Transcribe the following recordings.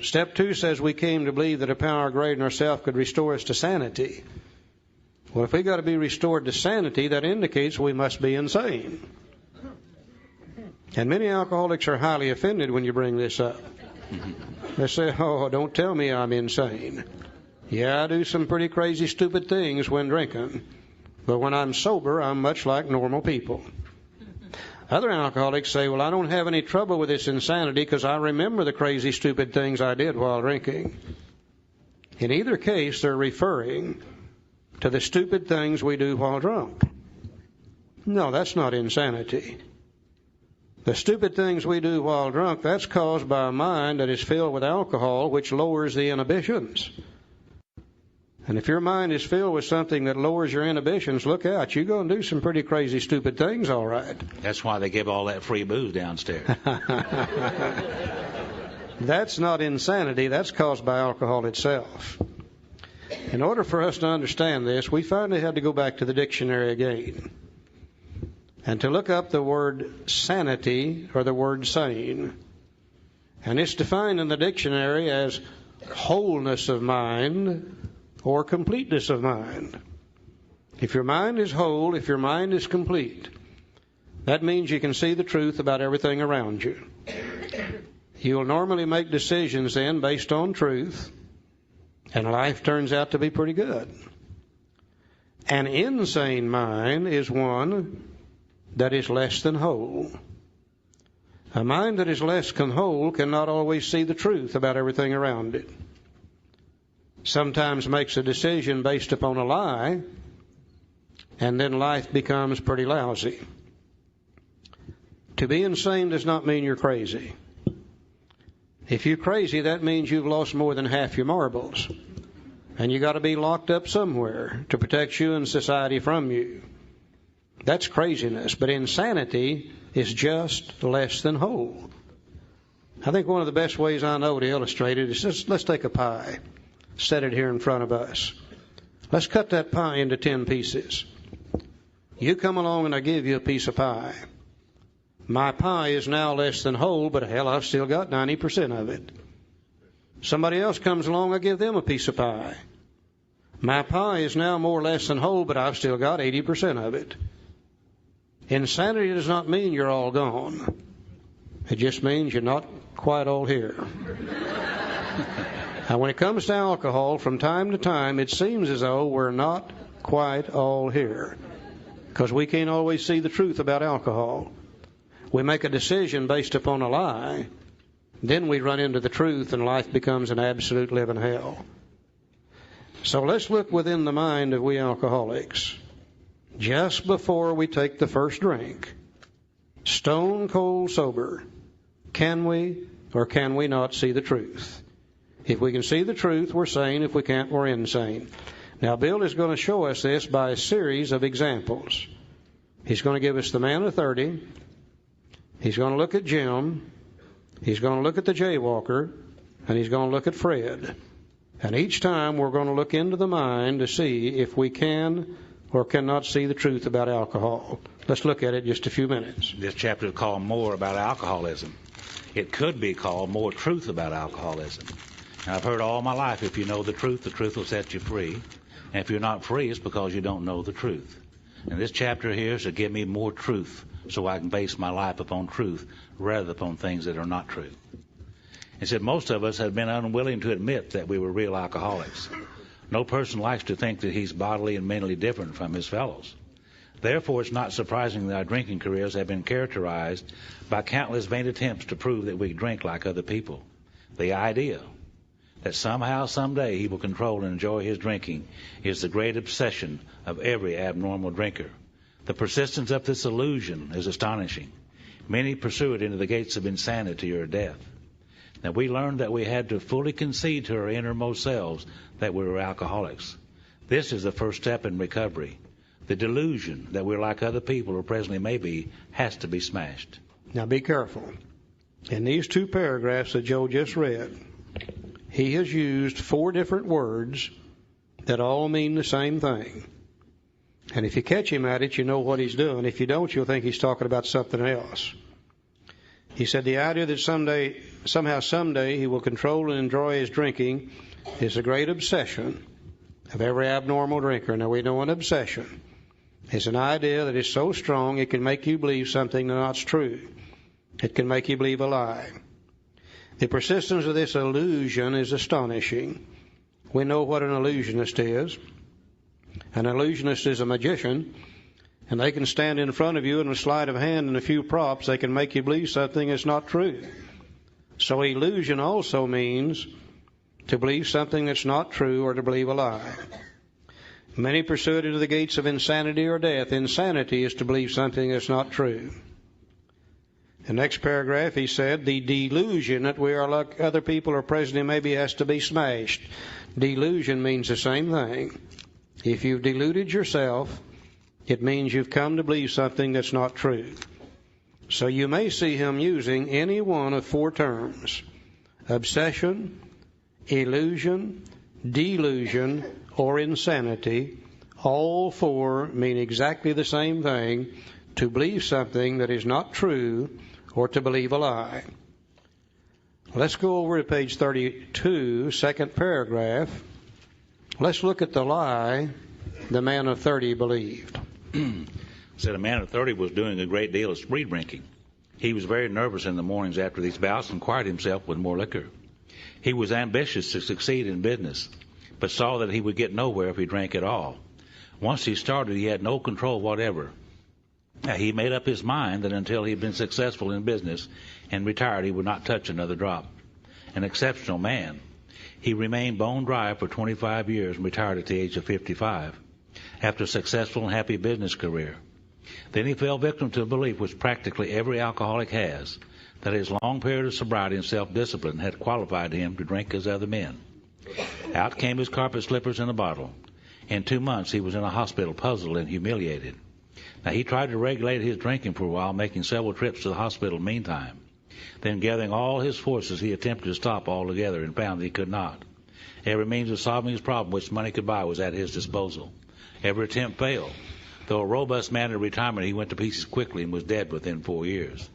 Step 2 says we came to believe that a power greater than ourselves could restore us to sanity. Well, if we got to be restored to sanity, that indicates we must be insane. And many alcoholics are highly offended when you bring this up. They say, "Oh, don't tell me I'm insane. Yeah, I do some pretty crazy, stupid things when drinking. But when I'm sober, I'm much like normal people." Other alcoholics say, "Well, I don't have any trouble with this insanity because I remember the crazy, stupid things I did while drinking." In either case, they're referring to the stupid things we do while drunk. No, that's not insanity. The stupid things we do while drunk, that's caused by a mind that is filled with alcohol, which lowers the inhibitions. And if your mind is filled with something that lowers your inhibitions, look out. You're going to do some pretty crazy, stupid things, all right. That's why they give all that free booze downstairs. That's not insanity. That's caused by alcohol itself. In order for us to understand this, we finally had to go back to the dictionary again and to look up the word sanity or the word sane. And it's defined in the dictionary as wholeness of mind or completeness of mind. If your mind is whole, if your mind is complete, that means you can see the truth about everything around you. You'll normally make decisions then based on truth, and life turns out to be pretty good. An insane mind is one that is less than whole. A mind that is less than whole cannot always see the truth about everything around it. Sometimes makes a decision based upon a lie, and then life becomes pretty lousy. To be insane does not mean you're crazy. If you're crazy, that means you've lost more than half your marbles. And you got to be locked up somewhere to protect you and society from you. That's craziness. But insanity is just less than whole. I think one of the best ways I know to illustrate it is just, let's take a pie. Set it here in front of us. Let's cut that pie into 10 pieces. You come along and I give you a piece of pie. My pie is now less than whole, but hell, I've still got 90% of it. Somebody else comes along, I give them a piece of pie. My pie is now more or less than whole, but I've still got 80% of it. Insanity does not mean you're all gone. It just means you're not quite all here. Now, when it comes to alcohol, from time to time, it seems as though we're not quite all here, because we can't always see the truth about alcohol. We make a decision based upon a lie, then we run into the truth, and life becomes an absolute living hell. So let's look within the mind of we alcoholics. Just before we take the first drink, stone cold sober, can we or can we not see the truth? If we can see the truth, we're sane. If we can't, we're insane. Now, Bill is going to show us this by a series of examples. He's going to give us the man of 30. He's going to look at Jim. He's going to look at the jaywalker. And he's going to look at Fred. And each time we're going to look into the mind to see if we can or cannot see the truth about alcohol. Let's look at it just a few minutes. This chapter is called More About Alcoholism. It could be called More Truth About Alcoholism. And I've heard all my life, if you know the truth will set you free. And if you're not free, it's because you don't know the truth. And this chapter here is to give me more truth so I can base my life upon truth rather than upon things that are not true. It said most of us have been unwilling to admit that we were real alcoholics. No person likes to think that he's bodily and mentally different from his fellows. Therefore, it's not surprising that our drinking careers have been characterized by countless vain attempts to prove that we drink like other people. The idea that somehow, someday, he will control and enjoy his drinking is the great obsession of every abnormal drinker. The persistence of this illusion is astonishing. Many pursue it into the gates of insanity or death. Now, we learned that we had to fully concede to our innermost selves that we were alcoholics. This is the first step in recovery. The delusion that we're like other people, or presently may be, has to be smashed. Now, be careful. In these two paragraphs that Joe just read, he has used 4 different words that all mean the same thing. And if you catch him at it, you know what he's doing. If you don't, you'll think he's talking about something else. He said the idea that someday he will control and enjoy his drinking is a great obsession of every abnormal drinker. Now we know an obsession is an idea that is so strong it can make you believe something that's true. It can make you believe a lie. The persistence of this illusion is astonishing. We know what an illusionist is. An illusionist is a magician, and they can stand in front of you in a sleight of hand and a few props. They can make you believe something that's not true. So illusion also means to believe something that's not true or to believe a lie. Many pursue it into the gates of insanity or death. Insanity is to believe something that's not true. The next paragraph, he said, the delusion that we are like other people or presently maybe has to be smashed. Delusion means the same thing. If you've deluded yourself, it means you've come to believe something that's not true. So you may see him using any one of four terms: obsession, illusion, delusion, or insanity. All four mean exactly the same thing: to believe something that is not true or to believe a lie. Let's go over to page 32, second paragraph. Let's look at the lie the man of 30 believed. Said a man of 30 was doing a great deal of spree drinking. He was very nervous in the mornings after these bouts and quiet himself with more liquor. He was ambitious to succeed in business, but saw that he would get nowhere if he drank at all. Once he started, he had no control whatever. He made up his mind that until he had been successful in business and retired, he would not touch another drop. An exceptional man. He remained bone dry for 25 years and retired at the age of 55 after a successful and happy business career. Then he fell victim to a belief which practically every alcoholic has, that his long period of sobriety and self-discipline had qualified him to drink as other men. Out came his carpet slippers and a bottle. In 2 months he was in a hospital, puzzled and humiliated. Now he tried to regulate his drinking for a while, making several trips to the hospital meantime. Then, gathering all his forces, he attempted to stop altogether and found that he could not. Every means of solving his problem which money could buy was at his disposal. Every attempt failed. Though a robust man in retirement, he went to pieces quickly and was dead within 4 years.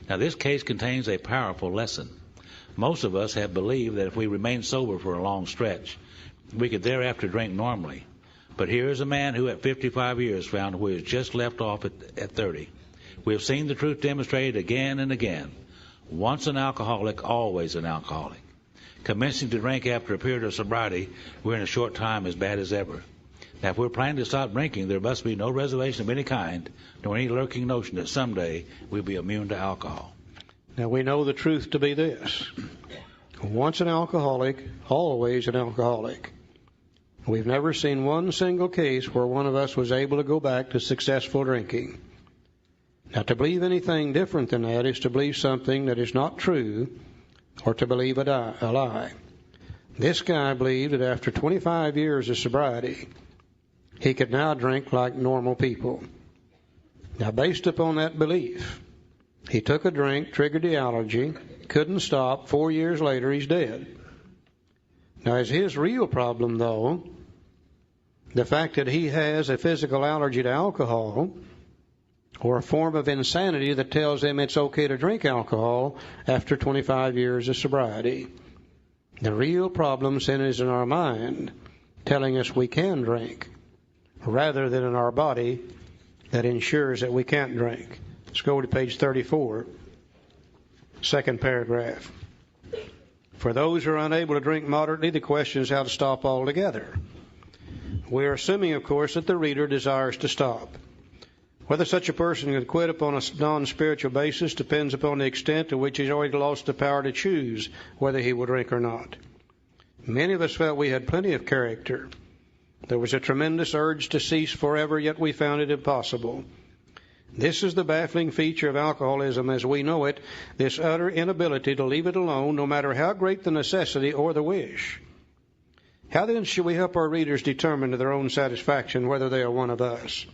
Now this case contains a powerful lesson. Most of us have believed that if we remain sober for a long stretch, we could thereafter drink normally. But here is a man who at 55 years found where he has just left off at 30. We have seen the truth demonstrated again and again. Once an alcoholic, always an alcoholic. Commencing to drink after a period of sobriety, we're in a short time as bad as ever. Now, if we're planning to stop drinking, there must be no reservation of any kind, nor any lurking notion that someday we'll be immune to alcohol. Now, we know the truth to be this. Once an alcoholic, always an alcoholic. We've never seen one single case where one of us was able to go back to successful drinking. Now, to believe anything different than that is to believe something that is not true or to believe a lie. This guy believed that after 25 years of sobriety, he could now drink like normal people. Now, based upon that belief, he took a drink, triggered the allergy, couldn't stop. 4 years later, he's dead. Now, is his real problem, though, the fact that he has a physical allergy to alcohol or a form of insanity that tells him it's okay to drink alcohol after 25 years of sobriety? The real problem, sin, is in our mind telling us we can drink rather than in our body that ensures that we can't drink. Let's go to page 34, second paragraph. For those who are unable to drink moderately, the question is how to stop altogether. We are assuming, of course, that the reader desires to stop. Whether such a person can quit upon a non-spiritual basis depends upon the extent to which he's already lost the power to choose whether he will drink or not. Many of us felt we had plenty of character. There was a tremendous urge to cease forever, yet we found it impossible. This is the baffling feature of alcoholism as we know it, this utter inability to leave it alone, no matter how great the necessity or the wish. How then should we help our readers determine to their own satisfaction whether they are one of us?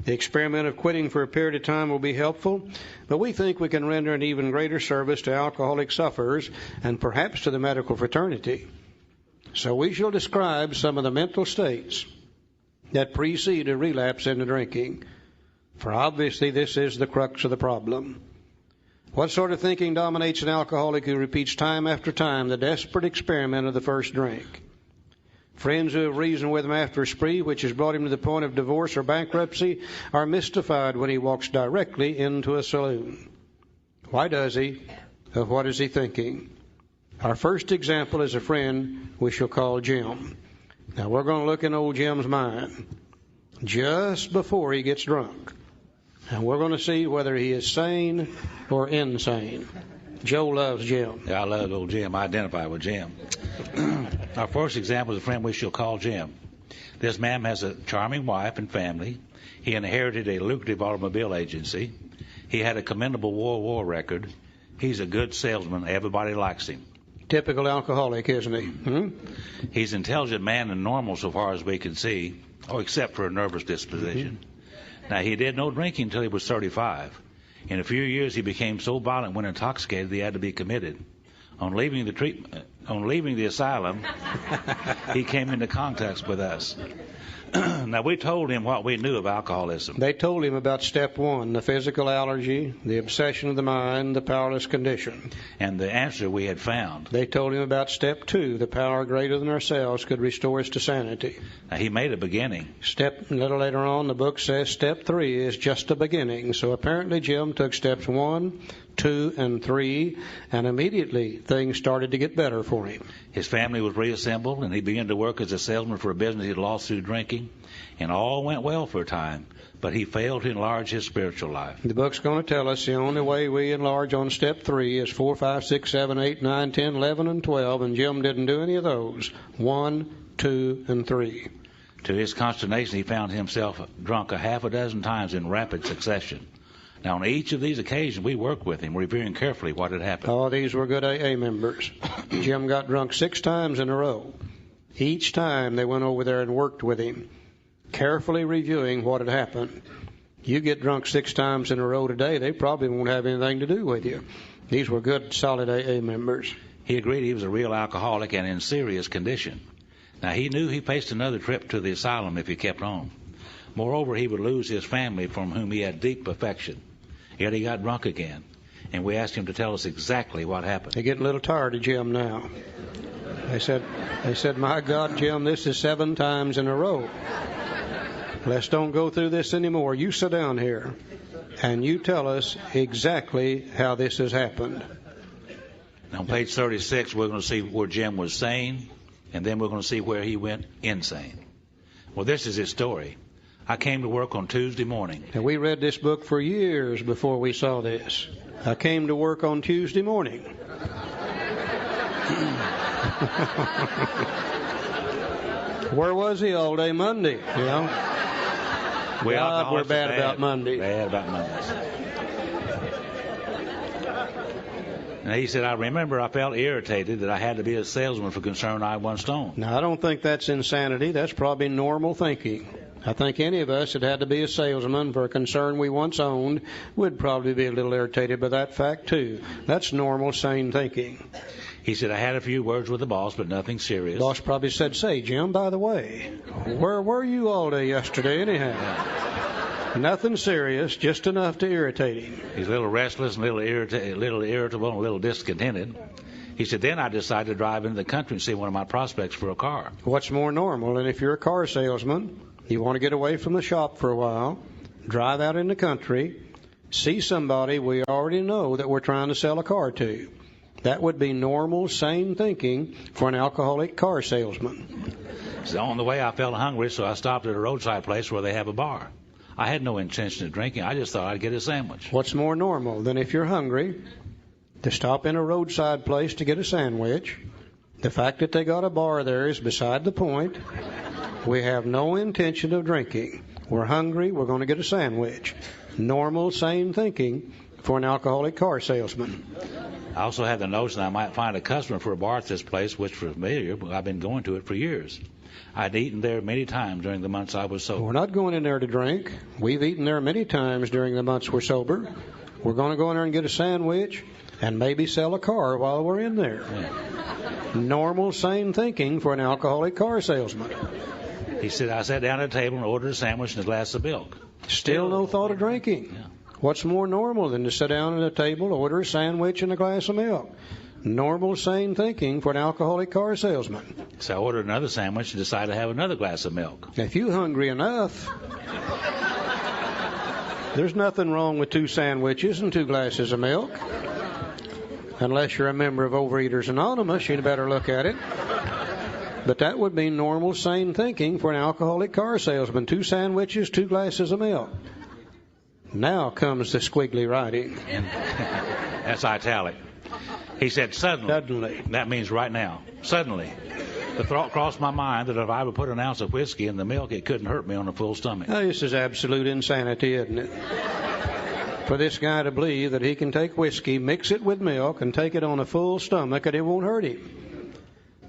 The experiment of quitting for a period of time will be helpful, but we think we can render an even greater service to alcoholic sufferers and perhaps to the medical fraternity. So we shall describe some of the mental states that precede a relapse into drinking. For obviously this is the crux of the problem. What sort of thinking dominates an alcoholic who repeats time after time the desperate experiment of the first drink? Friends who have reasoned with him after a spree which has brought him to the point of divorce or bankruptcy are mystified when he walks directly into a saloon. Why does he? Of what is he thinking? Our first example is a friend we shall call Jim. Now we're going to look in old Jim's mind just before he gets drunk. And we're going to see whether he is sane or insane. Joe loves Jim. Yeah, I love old Jim. I identify with Jim. Our first example is a friend we shall call Jim. This man has a charming wife and family. He inherited a lucrative automobile agency. He had a commendable war record. He's a good salesman. Everybody likes him. Typical alcoholic, isn't he? He's an intelligent man and normal so far as we can see, except for a nervous disposition. Now, he did no drinking until he was 35. In a few years, he became so violent when intoxicated that he had to be committed. On leaving the asylum, he came into contact with us. Now, we told him what we knew of alcoholism. They told him about step one, the physical allergy, the obsession of the mind, the powerless condition. And the answer we had found. They told him about step two, the power greater than ourselves could restore us to sanity. Now, he made a beginning. A little later on, the book says step three is just a beginning. So apparently Jim took steps 1, 2, and 3, and immediately things started to get better for him. His family was reassembled, and he began to work as a salesman for a business he'd lost through drinking. And all went well for a time, but he failed to enlarge his spiritual life. The book's going to tell us the only way we enlarge on step 3 is 4, 5, 6, 7, 8, 9, 10, 11, and 12, and Jim didn't do any of those. 1, 2, and 3. To his consternation, he found himself drunk a half a dozen times in rapid succession. Now, on each of these occasions, we worked with him, reviewing carefully what had happened. Oh, these were good AA members. Jim got drunk 6 times in a row. Each time they went over there and worked with him, carefully reviewing what had happened. You get drunk 6 times in a row today, they probably won't have anything to do with you. These were good, solid AA members. He agreed he was a real alcoholic and in serious condition. Now, he knew he faced another trip to the asylum if he kept on. Moreover, he would lose his family from whom he had deep affection. Yet he got drunk again, and we asked him to tell us exactly what happened. They're getting a little tired of Jim now. They said, my God, Jim, this is 7 times in a row. Let's don't go through this anymore. You sit down here, and you tell us exactly how this has happened. Now, on page 36, we're going to see where Jim was sane, and then we're going to see where he went insane. Well, this is his story. I came to work on Tuesday morning. And we read this book for years before we saw this. I came to work on Tuesday morning. Where was he all day Monday, you know? We're bad about Monday. Bad about Mondays. And he said, I remember I felt irritated that I had to be a salesman for concern I once owned. Now, I don't think that's insanity. That's probably normal thinking. I think any of us that had to be a salesman for a concern we once owned would probably be a little irritated by that fact, too. That's normal, sane thinking. He said, I had a few words with the boss, but nothing serious. The boss probably said, say, Jim, by the way, where were you all day yesterday anyhow? Yeah. Nothing serious, just enough to irritate him. He's a little restless and a little irritable and a little discontented. He said, then I decided to drive into the country and see one of my prospects for a car. What's more normal than if you're a car salesman, you want to get away from the shop for a while, drive out in the country, see somebody we already know that we're trying to sell a car to. That would be normal, sane thinking for an alcoholic car salesman. So on the way, I felt hungry, so I stopped at a roadside place where they have a bar. I had no intention of drinking. I just thought I'd get a sandwich. What's more normal than if you're hungry to stop in a roadside place to get a sandwich? The fact that they got a bar there is beside the point. We have no intention of drinking. We're hungry. We're going to get a sandwich. Normal, sane thinking for an alcoholic car salesman. I also had the notion I might find a customer for a bar at this place, which was familiar, but I've been going to it for years. I'd eaten there many times during the months I was sober. We're not going in there to drink. We've eaten there many times during the months we're sober. We're going to go in there and get a sandwich and maybe sell a car while we're in there. Yeah. Normal, sane thinking for an alcoholic car salesman. He said, I sat down at a table and ordered a sandwich and a glass of milk. Still no thought of drinking. Yeah. What's more normal than to sit down at a table, order a sandwich and a glass of milk? Normal, sane thinking for an alcoholic car salesman. So I ordered another sandwich and decided to have another glass of milk. If you're hungry enough, there's nothing wrong with 2 sandwiches and 2 glasses of milk. Unless you're a member of Overeaters Anonymous, you'd better look at it. But that would be normal, sane thinking for an alcoholic car salesman. 2 sandwiches, 2 glasses of milk. Now comes the squiggly writing. That's italic. He said, suddenly. Suddenly. That means right now. Suddenly. The thought crossed my mind that if I would put an ounce of whiskey in the milk, it couldn't hurt me on a full stomach. Now, this is absolute insanity, isn't it? For this guy to believe that he can take whiskey, mix it with milk, and take it on a full stomach and it won't hurt him.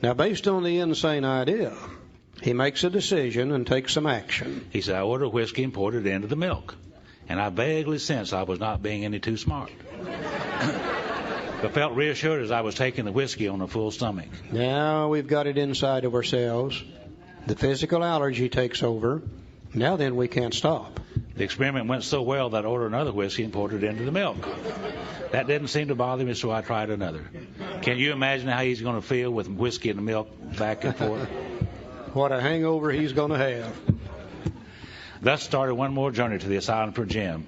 Now, based on the insane idea, he makes a decision and takes some action. He said, I ordered whiskey and poured it into the milk. And I vaguely sensed I was not being any too smart. But felt reassured as I was taking the whiskey on a full stomach. Now we've got it inside of ourselves. The physical allergy takes over. Now then, we can't stop. The experiment went so well that I ordered another whiskey and poured it into the milk. That didn't seem to bother me, so I tried another. Can you imagine how he's going to feel with whiskey and the milk back and forth? What a hangover he's going to have. Thus started one more journey to the asylum for Jim.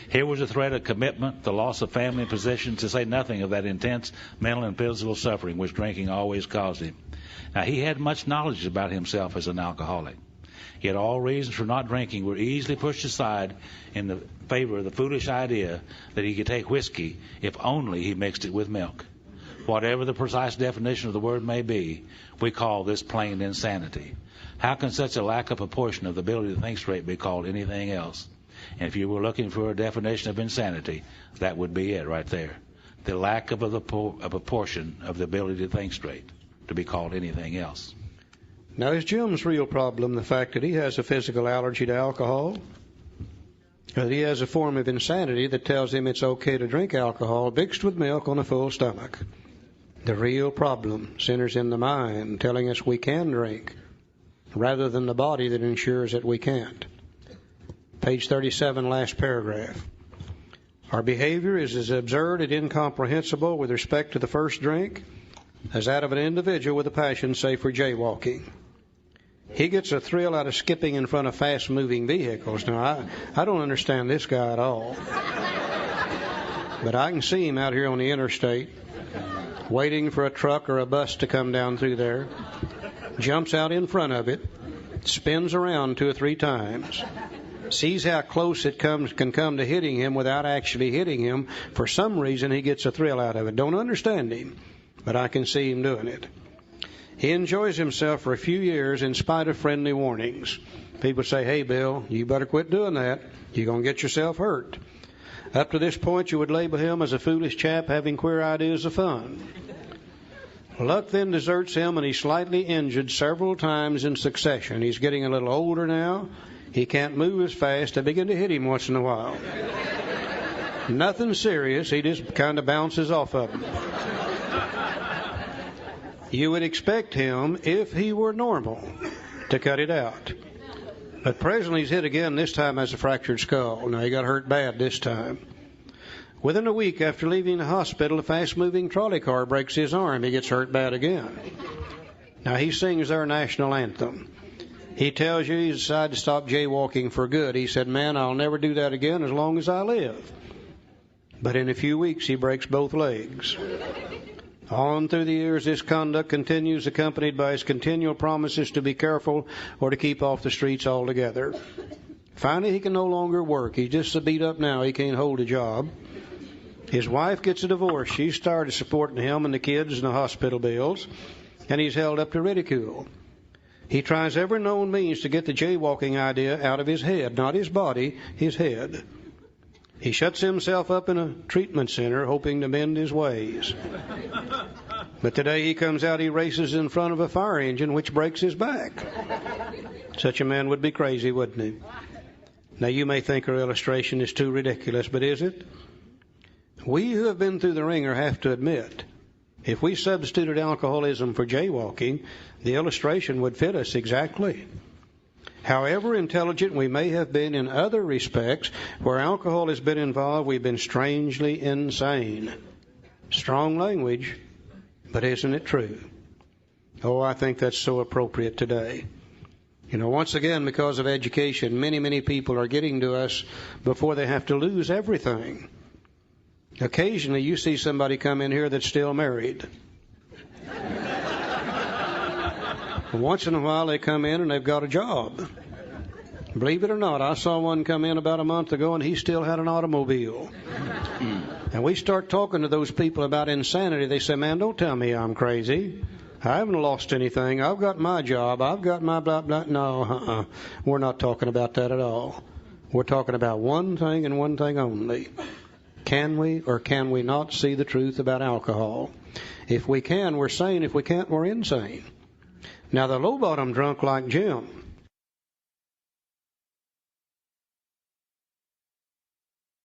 Here was a threat of commitment, the loss of family and possessions, to say nothing of that intense mental and physical suffering which drinking always caused him. Now, he had much knowledge about himself as an alcoholic. Yet all reasons for not drinking were easily pushed aside in the favor of the foolish idea that he could take whiskey if only he mixed it with milk. Whatever the precise definition of the word may be, we call this plain insanity. How can such a lack of proportion of the ability to think straight be called anything else? And if you were looking for a definition of insanity, that would be it right there. The lack of a proportion of the ability to think straight to be called anything else. Now, is Jim's real problem the fact that he has a physical allergy to alcohol? That he has a form of insanity that tells him it's okay to drink alcohol mixed with milk on a full stomach? The real problem centers in the mind telling us we can drink, rather than the body that ensures that we can't. Page 37, last paragraph. Our behavior is as absurd and incomprehensible with respect to the first drink as that of an individual with a passion, say, for jaywalking. He gets a thrill out of skipping in front of fast-moving vehicles. Now, I don't understand this guy at all. But I can see him out here on the interstate, waiting for a truck or a bus to come down through there, jumps out in front of it, spins around 2 or 3 times, sees how close it can come to hitting him without actually hitting him. For some reason, he gets a thrill out of it. Don't understand him, but I can see him doing it. He enjoys himself for a few years in spite of friendly warnings. People say, hey, Bill, you better quit doing that. You're going to get yourself hurt. Up to this point, you would label him as a foolish chap having queer ideas of fun. Luck then deserts him, and he's slightly injured several times in succession. He's getting a little older now. He can't move as fast. I begin to hit him once in a while. Nothing serious. He just kind of bounces off of him. You would expect him, if he were normal, to cut it out. But presently he's hit again, this time has a fractured skull. Now, he got hurt bad this time. Within a week after leaving the hospital, a fast-moving trolley car breaks his arm. He gets hurt bad again. Now, he sings their national anthem. He tells you he's decided to stop jaywalking for good. He said, man, I'll never do that again as long as I live. But in a few weeks, he breaks both legs. On through the years, this conduct continues, accompanied by his continual promises to be careful or to keep off the streets altogether. Finally, he can no longer work. He's just so beat up now he can't hold a job. His wife gets a divorce. She started supporting him and the kids and the hospital bills, and he's held up to ridicule. He tries every known means to get the jaywalking idea out of his head, not his body, his head. He shuts himself up in a treatment center, hoping to mend his ways. But today he comes out, he races in front of a fire engine, which breaks his back. Such a man would be crazy, wouldn't he? Now, you may think our illustration is too ridiculous, but is it? We who have been through the ringer have to admit, if we substituted alcoholism for jaywalking, the illustration would fit us exactly. However intelligent we may have been in other respects, where alcohol has been involved, we've been strangely insane. Strong language, but isn't it true? Oh, I think that's so appropriate today. You know, once again, because of education, many people are getting to us before they have to lose everything. Occasionally, you see somebody come in here that's still married. Once in a while, they come in and they've got a job. Believe it or not, I saw one come in about a month ago, and he still had an automobile. And we start talking to those people about insanity. They say, man, don't tell me I'm crazy. I haven't lost anything. I've got my job. I've got my blah, blah. No, we're not talking about that at all. We're talking about one thing and one thing only. Can we or can we not see the truth about alcohol? If we can, we're sane. If we can't, we're insane. Now, the low-bottom drunk like Jim,